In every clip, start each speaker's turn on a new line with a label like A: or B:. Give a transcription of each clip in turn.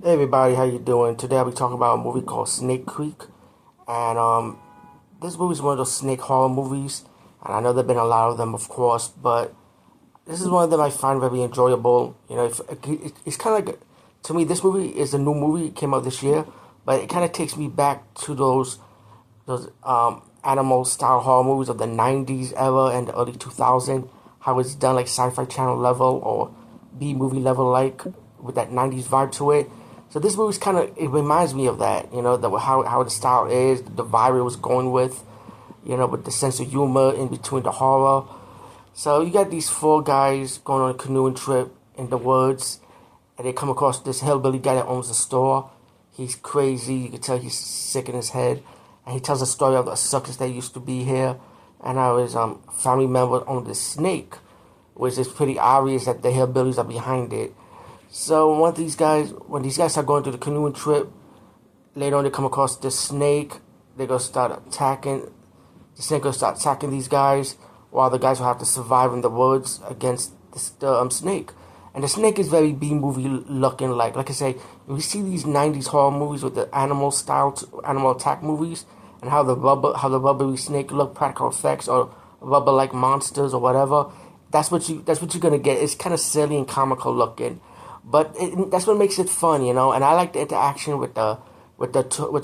A: Hey everybody, how you doing? Today I'll be talking about a movie called Snake Creek, and this movie is one of those snake horror movies, and I know there've been a lot of them, of course, but this is one of them I find very enjoyable. It's kind of like, to me, this movie is a new movie. It came out this year, but it kind of takes me back to those animal style horror movies of the '90s era and the early 2000s. How it's done like Sci-Fi Channel level or B movie level, like with that '90s vibe to it. So this movie's kind of, it reminds me of that. How the style is, the vibe it was going with. With the sense of humor in between the horror. So you got these four guys going on a canoeing trip in the woods, and they come across this hillbilly guy that owns a store. He's crazy. You can tell he's sick in his head, and he tells a story of the circus that used to be here, and how his family member owned this snake, which is pretty obvious that the hillbillies are behind it. So when these guys start going through the canoeing trip, later on they come across this snake. They're gonna start attacking. The snake gonna start attacking these guys, while the guys will have to survive in the woods against the snake. And the snake is very B movie looking. Like I say, we see these '90s horror movies with the animal attack movies, and how the rubbery snake look, practical effects or rubber like monsters or whatever. That's what you're gonna get. It's kind of silly and comical looking, but that's what makes it fun, And I like the interaction with the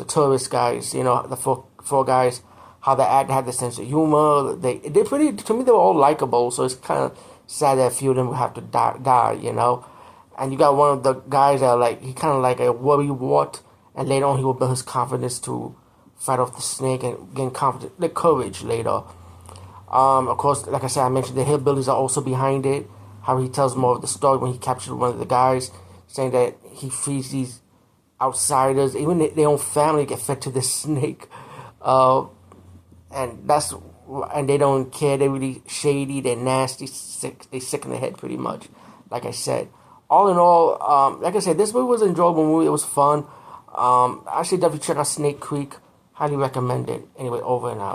A: tourist guys, the four guys, how they act, have the sense of humor. They're pretty, to me. They were all likable, so it's kind of sad that a few of them will have to die. And you got one of the guys that he kind of like a worrywart, and later on he will build his confidence to fight off the snake and gain confidence, the courage later. Of course, like I said, I mentioned the hillbillies are also behind it. How he tells more of the story when he captured one of the guys, saying that he feeds these outsiders, even their own family, get fed to this snake, and they don't care. They're really shady. They're nasty. Sick. They sick in the head, pretty much. Like I said, all in all, like I said, this movie was an enjoyable movie. It was fun. I should definitely check out Snake Creek. Highly recommend it. Anyway, over and out.